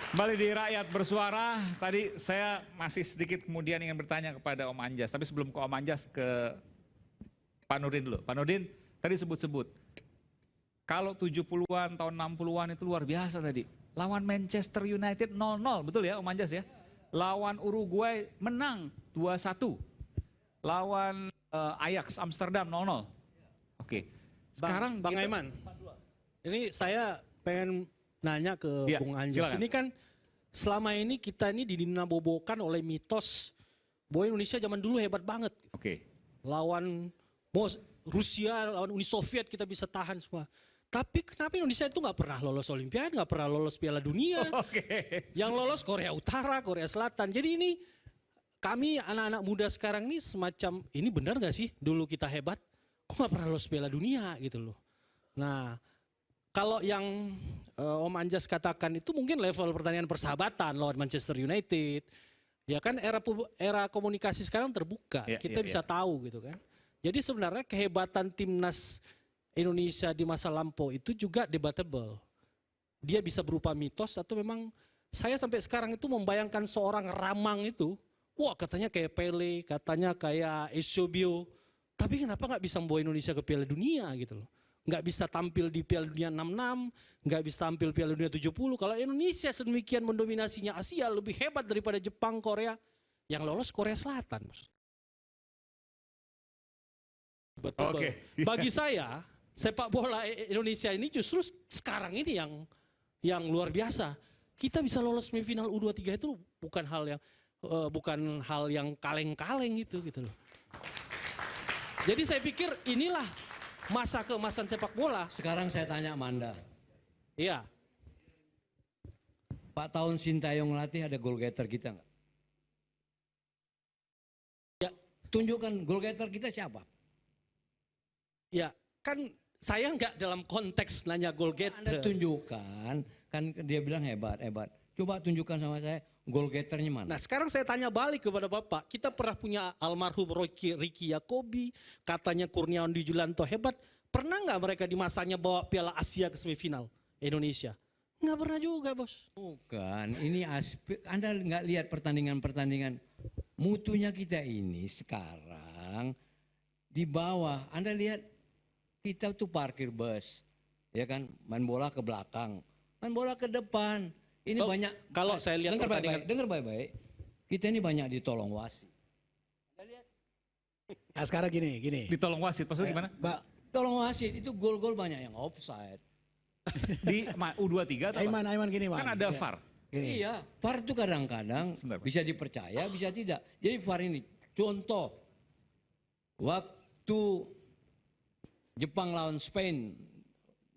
Kembali di Rakyat Bersuara, tadi saya masih sedikit kemudian ingin bertanya kepada Om Anjas, tapi sebelum ke Om Anjas ke Pak Nurdin dulu. Pak Nurdin tadi sebut-sebut, kalau 70-an, tahun 60-an itu luar biasa tadi. Lawan Manchester United 0-0, betul ya Om Anjas ya? Lawan Uruguay menang 2-1. Lawan Ajax Amsterdam 0-0. Oke. Sekarang Bang Aiman, ini saya pengen nanya ke Ya, Bung Anjas. silakan. Ini kan selama ini kita ini dinabobokan oleh mitos bahwa Indonesia zaman dulu hebat banget. Oke. Lawan Rusia, lawan Uni Soviet kita bisa tahan semua. Tapi kenapa Indonesia itu nggak pernah lolos Olimpiade, nggak pernah lolos Piala Dunia? Oke. Yang lolos Korea Utara, Korea Selatan. Jadi ini kami anak-anak muda sekarang ini semacam, ini benar nggak sih dulu kita hebat? Kok nggak pernah lolos Piala Dunia gitu loh. Nah, kalau yang Om Anjas katakan itu mungkin level pertandingan persahabatan lawan Manchester United. Ya kan era komunikasi sekarang terbuka, kita bisa tahu gitu kan. Jadi sebenarnya kehebatan timnas Indonesia di masa lampau itu juga debatable. Dia bisa berupa mitos atau memang saya sampai sekarang itu membayangkan seorang Ramang itu, wah katanya kayak Pele, katanya kayak Eusebio. Tapi kenapa nggak bisa membawa Indonesia ke Piala Dunia gitu loh. Nggak bisa tampil di Piala Dunia 66, nggak bisa tampil Piala Dunia 70. Kalau Indonesia sedemikian mendominasinya Asia lebih hebat daripada Jepang, Korea, yang lolos Korea Selatan. Betul. Oke. Bagi saya, sepak bola Indonesia ini justru sekarang ini yang luar biasa. Kita bisa lolos semifinal U23 itu bukan hal yang kaleng-kaleng gitu loh. Jadi saya pikir inilah masa keemasan sepak bola. Sekarang saya tanya Manda. Iya. Pak Taun Sintayong ngelatih ada goal getter kita nggak? Ya. Tunjukkan goal getter kita siapa? Ya, kan saya nggak dalam konteks nanya goal getter. Anda tunjukkan, kan dia bilang hebat. Coba tunjukkan sama saya goal getternya mana? Nah sekarang saya tanya balik kepada Bapak, kita pernah punya almarhum Ricky Yakobi, katanya Kurniawan Dwi Julianto hebat. Pernah nggak mereka di masanya bawa Piala Asia ke semifinal Indonesia? Nggak pernah juga bos. Bukan, ini aspek, Anda nggak lihat pertandingan-pertandingan. Mutunya kita ini sekarang di bawah. Anda lihat kita tuh parkir bus, ya kan, main bola ke belakang, main bola ke depan. Ini banyak. Kalau saya lihat dengar baik-baik. Kita ini banyak ditolong wasit. Nah sekarang gini. Ditolong wasit, maksudnya gimana? Tolong wasit itu gol-gol banyak yang offside. Di U23 atau apa? Aiman gini Wan. Kan ada VAR. Gini. Iya, VAR itu kadang-kadang Sebentar, Pak. bisa dipercaya, bisa tidak. Jadi VAR ini, contoh, waktu Jepang lawan Spain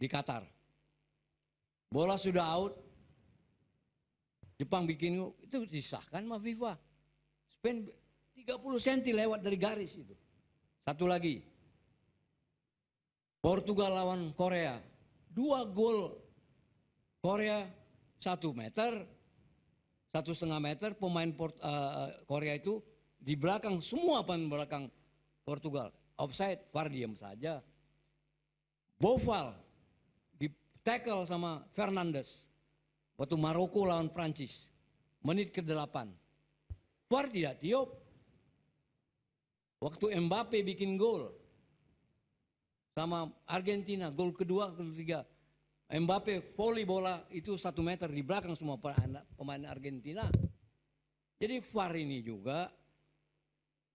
di Qatar, bola sudah out, Jepang bikin itu disahkan sama FIFA. Spain 30 cm lewat dari garis itu. Satu lagi, Portugal lawan Korea, 2 gol Korea 1 meter, 1,5 meter, pemain Korea itu di belakang, semua pemain belakang Portugal. Offside, VAR diam saja. Boval di tackle sama Fernandes waktu Maroko lawan Prancis, menit ke-8. VAR tidak tiup. Waktu Mbappe bikin gol sama Argentina, gol kedua, ketiga. Mbappe volley bola itu 1 meter di belakang semua pemain Argentina. Jadi VAR ini juga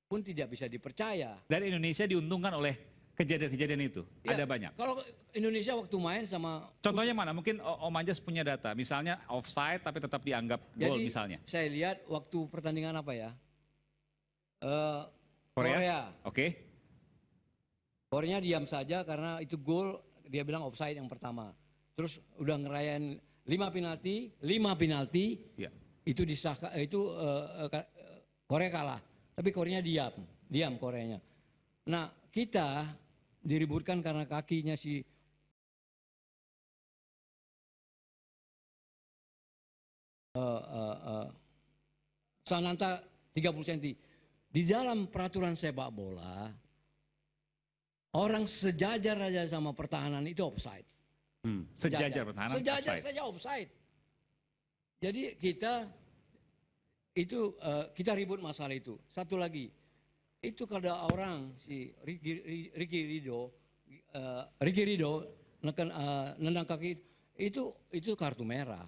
pun tidak bisa dipercaya. Dan Indonesia diuntungkan oleh kejadian-kejadian itu. Ya, Ada banyak. Kalau Indonesia waktu main sama... Contohnya mana? Mungkin Om Anjas punya data. Misalnya offside tapi tetap dianggap gol misalnya. Saya lihat waktu pertandingan apa ya? Korea. Oke. Korea diam saja karena itu gol, dia bilang offside yang pertama. Terus udah ngerayain 5 penalti, Ya. itu disahkan, itu Korea kalah. Tapi Korea diam Koreanya. Nah kita diributkan karena kakinya si Sananta 30 cm. Di dalam peraturan sepak bola, orang sejajar aja sama pertahanan itu offside. Sejajar pertahanan Sejajar offside. saja offside. Jadi kita itu kita ribut masalah itu. Satu lagi, itu kada orang si Ricky Ridho nendang kaki itu kartu merah.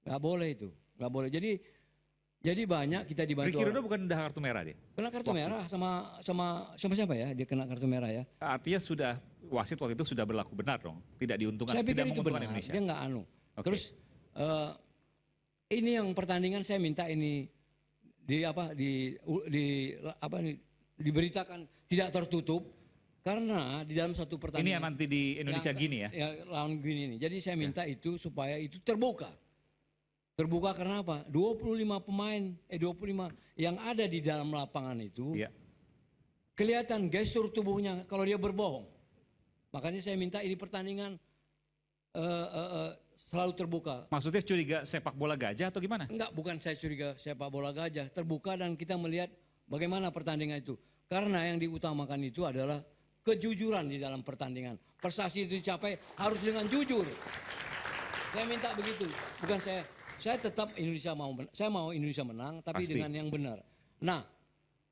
Nggak boleh itu, nggak boleh. Jadi banyak kita dibantu. Ricky Ridho bukan udah kartu merah dia? Kena kartu merah sama siapa ya? Dia kena kartu merah ya. Artinya sudah wasit waktu itu sudah berlaku benar dong, tidak diuntungkan, Saya pikir tidak itu menguntungkan benar. Indonesia. Dia nggak anu. Oke. Terus ini yang pertandingan saya minta ini diberitakan tidak tertutup karena di dalam satu Ini pertandingan. yang nanti di Indonesia Gini ya? Ya, lawan Gini ini. Jadi saya minta itu supaya itu terbuka. Terbuka karena apa? 25 yang ada di dalam lapangan itu Iya. kelihatan gestur tubuhnya kalau dia berbohong. Makanya saya minta ini pertandingan selalu terbuka. Maksudnya curiga sepak bola gajah atau gimana? Enggak, bukan saya curiga sepak bola gajah. Terbuka dan kita melihat bagaimana pertandingan itu. Karena yang diutamakan itu adalah kejujuran di dalam pertandingan. Prestasi itu dicapai harus dengan jujur. Saya minta begitu. Bukan saya tetap saya mau Indonesia menang, tapi Pasti. dengan yang benar. Nah,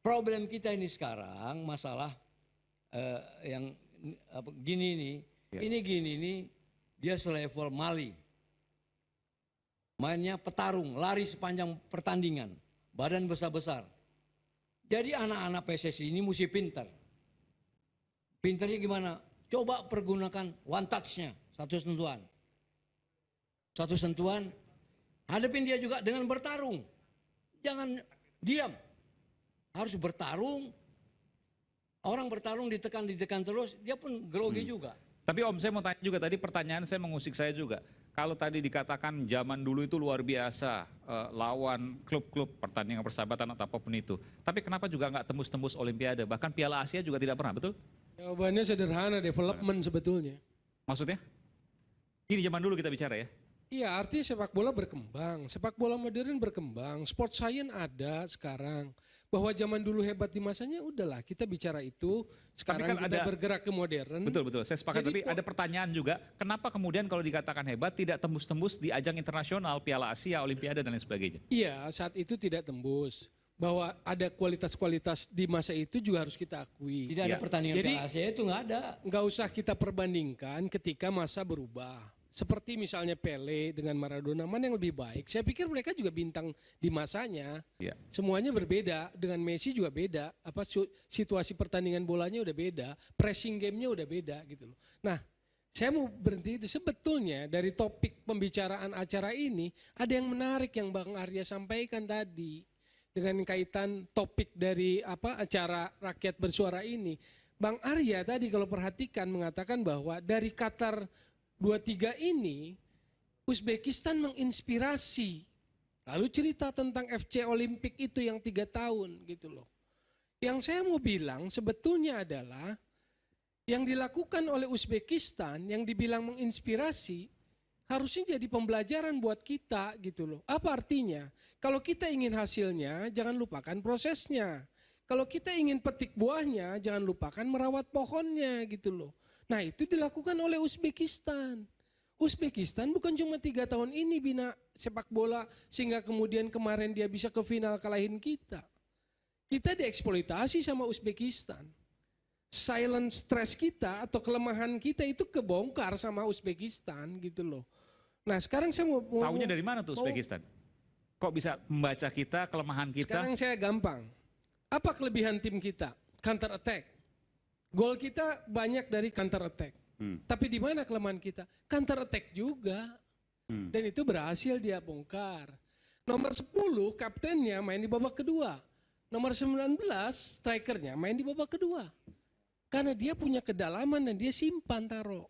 problem kita ini sekarang masalah yang gini nih. Ya. Ini gini nih, dia selevel Mali. Mainnya petarung, lari sepanjang pertandingan, badan besar-besar. Jadi anak-anak PSSI ini mesti pintar. Pintarnya gimana? Coba pergunakan one touch-nya, satu sentuhan. Satu sentuhan, hadapin dia juga dengan bertarung. Jangan diam. Harus bertarung. Orang bertarung ditekan terus, dia pun grogi juga. Tapi Om, saya mau tanya juga tadi, pertanyaan saya mengusik saya juga. Kalau tadi dikatakan zaman dulu itu luar biasa, lawan klub-klub pertandingan persahabatan atau apapun itu. Tapi kenapa juga nggak tembus-tembus Olimpiade? Bahkan Piala Asia juga tidak pernah, betul? Jawabannya sederhana, development sebetulnya. Maksudnya? Ini zaman dulu kita bicara ya? Iya, artinya sepak bola berkembang, sepak bola modern berkembang, sport science ada sekarang. Bahwa zaman dulu hebat di masanya, udahlah kita bicara itu. Sekarang kan kita ada- bergerak ke modern. Betul, saya sepakat. Jadi Tapi ada pertanyaan juga, kenapa kemudian kalau dikatakan hebat tidak tembus-tembus di ajang internasional, Piala Asia, Olimpiade dan lain sebagainya? Iya, saat itu tidak tembus. Bahwa ada kualitas-kualitas di masa itu juga harus kita akui. Tidak ada Ya. pertandingan Jadi- Piala Asia itu nggak ada. Nggak usah kita perbandingkan ketika masa berubah. Seperti misalnya Pele dengan Maradona, mana yang lebih baik? Saya pikir mereka juga bintang di masanya. Ya. Semuanya berbeda, dengan Messi juga beda. Situasi pertandingan bolanya udah beda, pressing game-nya udah beda gitu loh. Nah, saya mau berhenti itu. Sebetulnya dari topik pembicaraan acara ini ada yang menarik yang Bang Arya sampaikan tadi dengan kaitan topik dari acara rakyat bersuara ini. Bang Arya tadi kalau perhatikan mengatakan bahwa dari Qatar 23 ini Uzbekistan menginspirasi. Lalu cerita tentang FC Olimpik itu yang 3 tahun gitu loh. Yang saya mau bilang sebetulnya adalah yang dilakukan oleh Uzbekistan yang dibilang menginspirasi harusnya jadi pembelajaran buat kita gitu loh. Apa artinya? Kalau kita ingin hasilnya jangan lupakan prosesnya. Kalau kita ingin petik buahnya jangan lupakan merawat pohonnya gitu loh. Nah itu dilakukan oleh Uzbekistan. Uzbekistan bukan cuma 3 tahun ini bina sepak bola sehingga kemudian kemarin dia bisa ke final kalahin kita. Kita dieksploitasi sama Uzbekistan. Silent stress kita atau kelemahan kita itu kebongkar sama Uzbekistan gitu loh. Nah sekarang saya mau Tahunya dari mana tuh Uzbekistan? Kok bisa membaca kita, kelemahan kita? Sekarang saya gampang. Apa kelebihan tim kita? Counter attack. Gol kita banyak dari counter attack. Tapi di mana kelemahan kita? Counter attack juga. Dan itu berhasil dia bongkar. Nomor 10 kaptennya main di babak kedua. Nomor 19 strikernya main di babak kedua. Karena dia punya kedalaman dan dia simpan taruh.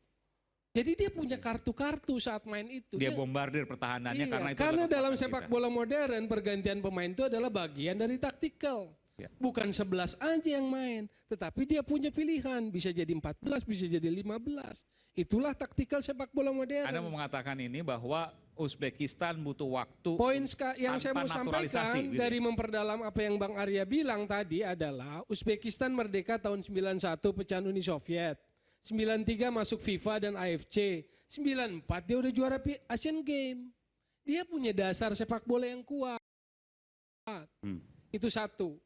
Jadi dia punya kartu-kartu saat main itu. Dia bombardir pertahanannya Iya, karena itu. karena adalah dalam kekuatan sepak kita. bola modern pergantian pemain itu adalah bagian dari taktikal. Ya. Bukan 11 aja yang main, tetapi dia punya pilihan, bisa jadi 14, bisa jadi 15. Itulah taktikal sepak bola modern. Anda mau mengatakan ini bahwa Uzbekistan butuh waktu. Poin yang saya mau tanpa sampaikan naturalisasi, gitu. dari memperdalam apa yang Bang Arya bilang tadi adalah Uzbekistan merdeka tahun 91 pecahan Uni Soviet. 93 masuk FIFA dan AFC. 94 dia udah juara Asian Games. Dia punya dasar sepak bola yang kuat. Itu satu.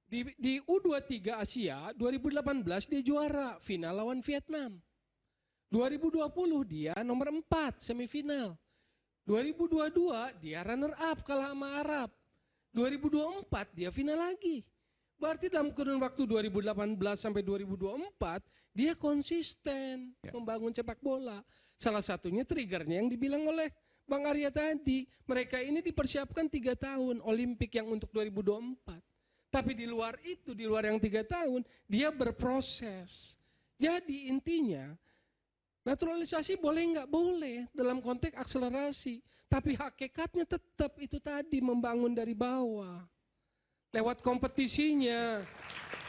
Di U23 Asia 2018 dia juara final lawan Vietnam. 2020 dia nomor 4 semifinal. 2022 dia runner up kalah sama Arab. 2024 dia final lagi. Berarti dalam kurun waktu 2018 sampai 2024 dia konsisten membangun sepak bola. Salah satunya triggernya yang dibilang oleh Bang Arya tadi. Mereka ini dipersiapkan 3 tahun Olimpik yang untuk 2024. Tapi di luar itu, di luar yang 3 tahun, dia berproses. Jadi intinya, naturalisasi boleh nggak? Boleh dalam konteks akselerasi. Tapi hakikatnya tetap itu tadi, membangun dari bawah. Lewat kompetisinya.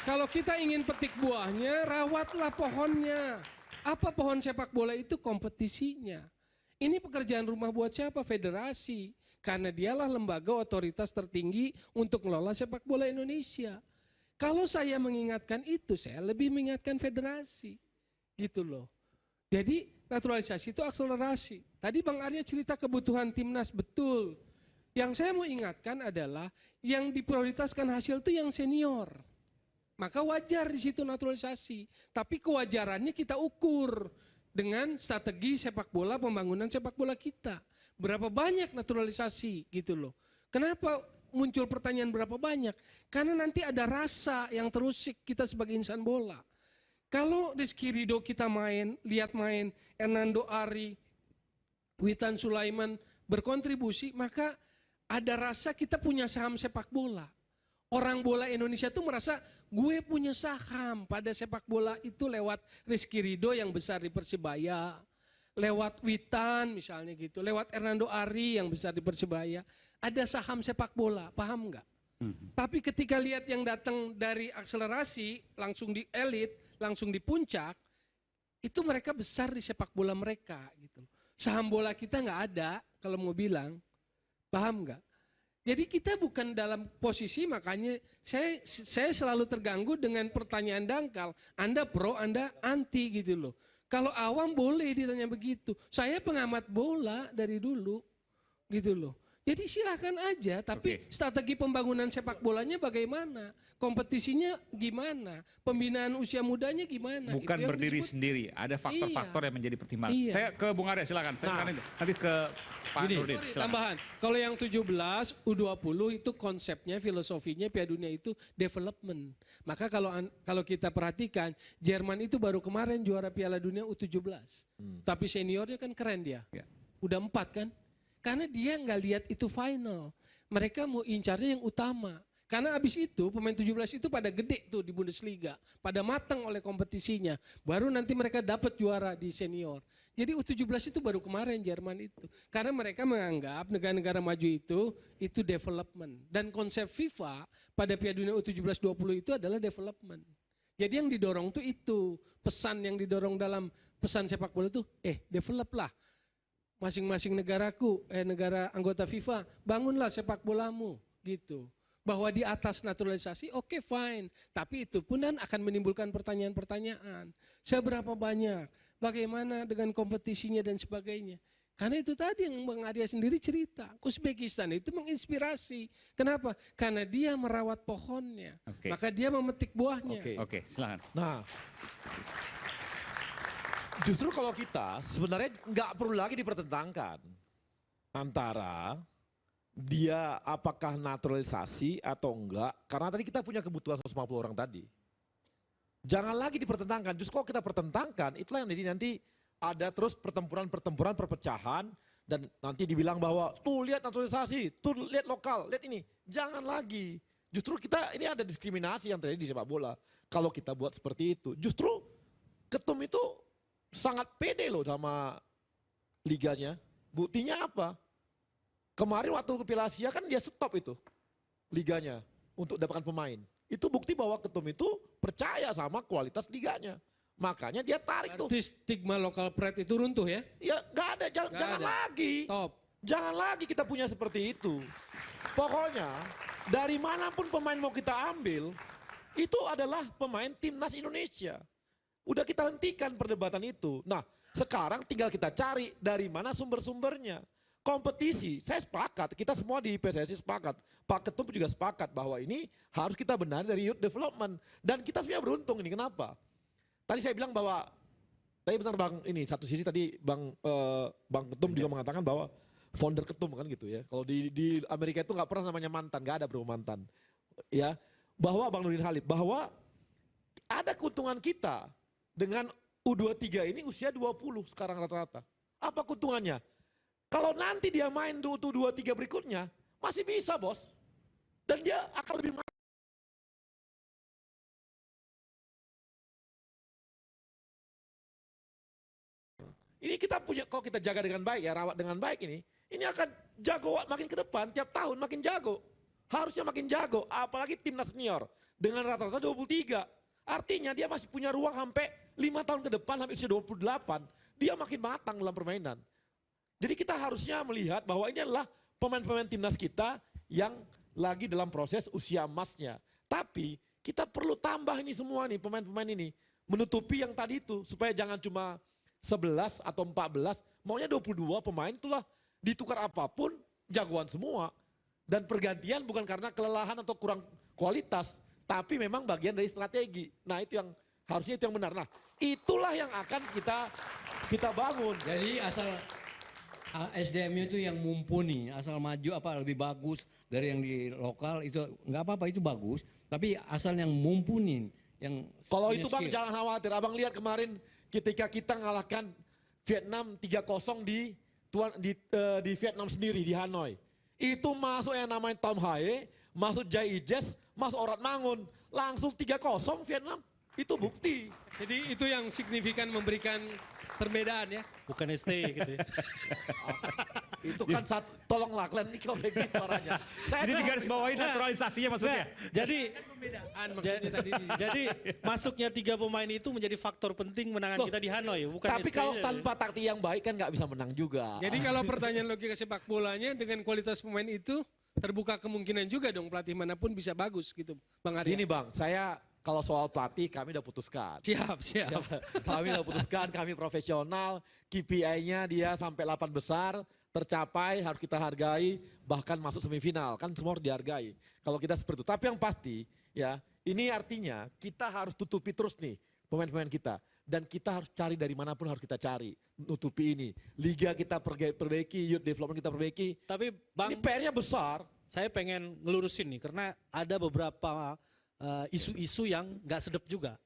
Kalau kita ingin petik buahnya, rawatlah pohonnya. Apa pohon sepak bola itu? Kompetisinya. Ini pekerjaan rumah buat siapa? Federasi. Karena dialah lembaga otoritas tertinggi untuk mengelola sepak bola Indonesia. Kalau saya mengingatkan itu, saya lebih mengingatkan federasi. Gitu loh. Jadi naturalisasi itu akselerasi. Tadi Bang Arya cerita kebutuhan timnas, betul. Yang saya mau ingatkan adalah yang diprioritaskan hasil itu yang senior. Maka wajar di situ naturalisasi. Tapi kewajarannya kita ukur dengan strategi sepak bola, pembangunan sepak bola kita. Berapa banyak naturalisasi gitu loh. Kenapa muncul pertanyaan berapa banyak? Karena nanti ada rasa yang terusik kita sebagai insan bola. Kalau Rizky Ridho kita main, lihat main, Hernando Ari, Witan Sulaiman berkontribusi, maka ada rasa kita punya saham sepak bola. Orang bola Indonesia itu merasa gue punya saham pada sepak bola itu lewat Rizky Ridho yang besar di Persebaya. Lewat Witan misalnya gitu, lewat Hernando Ari yang besar di Persebaya, ada saham sepak bola, paham nggak? Tapi ketika lihat yang datang dari akselerasi, langsung di elit, langsung di puncak, itu mereka besar di sepak bola mereka gitu. Saham bola kita nggak ada, kalau mau bilang, paham nggak? Jadi kita bukan dalam posisi, makanya saya selalu terganggu dengan pertanyaan dangkal, Anda pro, Anda anti gitu loh. Kalau awam boleh ditanya begitu. Saya pengamat bola dari dulu, gitu loh. Jadi silahkan aja, tapi strategi pembangunan sepak bolanya bagaimana? Kompetisinya gimana? Pembinaan usia mudanya gimana? Bukan itu berdiri sendiri, ada faktor-faktor yang menjadi pertimbangan. Iya. Saya ke Bung Arya, silakan. Nanti ke Pak Nurdin. Sorry, tambahan. Kalau yang 17, U20 itu konsepnya, filosofinya Piala Dunia itu development. Maka kalau kita perhatikan, Jerman itu baru kemarin juara Piala Dunia U17. Tapi seniornya kan keren dia. Udah 4 kan? Karena dia nggak lihat itu final. Mereka mau incarnya yang utama. Karena abis itu pemain 17 itu pada gede tuh di Bundesliga. Pada matang oleh kompetisinya. Baru nanti mereka dapat juara di senior. Jadi U17 itu baru kemarin Jerman itu. Karena mereka menganggap negara-negara maju itu development. Dan konsep FIFA pada Piala Dunia U17-20 itu adalah development. Jadi yang didorong tuh itu. Pesan yang didorong dalam pesan sepak bola itu, develop lah. Masing-masing negaraku, negara anggota FIFA, bangunlah sepak bolamu, gitu. Bahwa di atas naturalisasi, oke, fine. Tapi itu pun dan akan menimbulkan pertanyaan-pertanyaan. Seberapa banyak, bagaimana dengan kompetisinya dan sebagainya. Karena itu tadi yang Bang Arya sendiri cerita. Uzbekistan itu menginspirasi. Kenapa? Karena dia merawat pohonnya. Maka dia memetik buahnya. Oke, silakan. Nah, justru kalau kita sebenarnya nggak perlu lagi dipertentangkan antara dia apakah naturalisasi atau enggak. Karena tadi kita punya kebutuhan 150 orang tadi. Jangan lagi dipertentangkan. Justru kalau kita pertentangkan, itulah yang jadi nanti ada terus pertempuran-pertempuran, perpecahan. Dan nanti dibilang bahwa tuh lihat naturalisasi, tuh lihat lokal, lihat ini. Jangan lagi. Justru kita ini ada diskriminasi yang terjadi di sepak bola. Kalau kita buat seperti itu. Justru ketum itu sangat pede loh sama liganya. Buktinya apa? Kemarin waktu ke Piala Asia kan dia stop itu liganya untuk dapatkan pemain. Itu bukti bahwa ketum itu percaya sama kualitas liganya. Makanya dia tarik tuh. Berarti stigma lokal pride itu runtuh ya? Ya nggak ada, jangan lagi. Top. Jangan lagi kita punya seperti itu. Pokoknya dari manapun pemain mau kita ambil, itu adalah pemain timnas Indonesia. Udah kita hentikan perdebatan itu. Nah, sekarang tinggal kita cari dari mana sumber-sumbernya. kompetisi, saya sepakat, kita semua di PSSI sepakat, Pak Ketum juga sepakat bahwa ini harus kita benahi dari youth development. Dan kita sebenarnya beruntung ini, kenapa? Tadi saya bilang bahwa, tadi benar Bang, ini satu sisi tadi Bang Ketum juga mengatakan bahwa founder Ketum kan gitu ya. Kalau di Amerika itu nggak pernah namanya mantan, nggak ada bro mantan. Ya, bahwa Bang Nurdin Halid, bahwa ada keuntungan kita dengan U23 ini usia 20 sekarang rata-rata. Apa keuntungannya? Kalau nanti dia main tuh U23 berikutnya, masih bisa bos. Dan dia akan lebih ini kita punya, kalau kita jaga dengan baik ya, rawat dengan baik ini akan jago makin ke depan, tiap tahun makin jago. Harusnya makin jago, apalagi timnas senior dengan rata-rata 23. Artinya dia masih punya ruang sampai 5 tahun ke depan, sampai usia 28, dia makin matang dalam permainan. Jadi kita harusnya melihat bahwa ini adalah pemain-pemain timnas kita yang lagi dalam proses usia emasnya. Tapi kita perlu tambah ini semua nih pemain-pemain ini, menutupi yang tadi itu, supaya jangan cuma 11 atau 14, maunya 22 pemain itulah ditukar apapun jagoan semua. Dan pergantian bukan karena kelelahan atau kurang kualitas, tapi memang bagian dari strategi. Nah itu yang harusnya itu yang benar. Nah itulah yang akan kita bangun. Jadi asal SDM-nya itu yang mumpuni, asal maju apa lebih bagus dari yang di lokal itu nggak apa-apa, itu bagus. Tapi asal yang mumpuni, yang Kalau punya itu Bang skill. jangan khawatir. Abang lihat kemarin ketika kita ngalahkan Vietnam 3-0 di Vietnam sendiri di Hanoi. Itu masuk yang namanya Tom Haye, masuk Jai Ijes, masuk Orat Mangun. Langsung 3-0 Vietnam. Itu bukti. Jadi itu yang signifikan memberikan perbedaan ya. Bukan ST gitu ya. Itu kan tolonglah kalian ini kalau begitu suaranya. Jadi di garis bawahi naturalisasinya maksudnya. Jadi Pembedaan maksudnya tadi di sini. jadi masuknya 3 pemain itu menjadi faktor penting menangan Loh, kita di Hanoi, bukan Tapi ST kalau -nya. tanpa taktik yang baik kan nggak bisa menang juga. Jadi kalau pertanyaan logika sepak bolanya dengan kualitas pemain itu terbuka kemungkinan juga dong pelatih manapun bisa bagus gitu Bang Arya. Gini Bang, saya kalau soal pelatih kami udah putuskan. Siap. Kami udah putuskan, kami profesional, KPI-nya dia sampai 8 besar, tercapai, harus kita hargai, bahkan masuk semifinal, kan semua harus dihargai. Kalau kita seperti itu, tapi yang pasti ya, ini artinya kita harus tutupi terus nih pemain-pemain kita. Dan kita harus cari dari manapun harus kita cari, nutupi ini. Liga kita perbaiki, youth development kita perbaiki. Tapi Bang, Ini PR-nya besar. saya pengen ngelurusin nih karena ada beberapa isu-isu yang nggak sedap juga.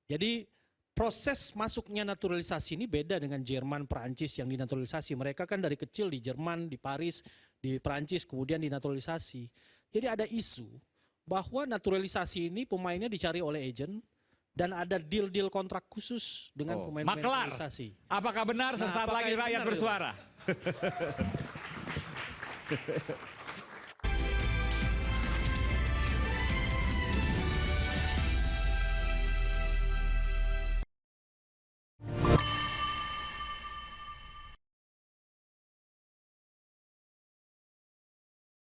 Jadi proses masuknya naturalisasi ini beda dengan Jerman, Perancis yang dinaturalisasi. Mereka kan dari kecil di Jerman, di Paris, di Perancis, kemudian dinaturalisasi. Jadi ada isu bahwa naturalisasi ini pemainnya dicari oleh agent dan ada deal-deal kontrak khusus dengan pemain-pemain Maklar. naturalisasi. Apakah benar Nah, sesaat apakah lagi itu rakyat benar, bersuara?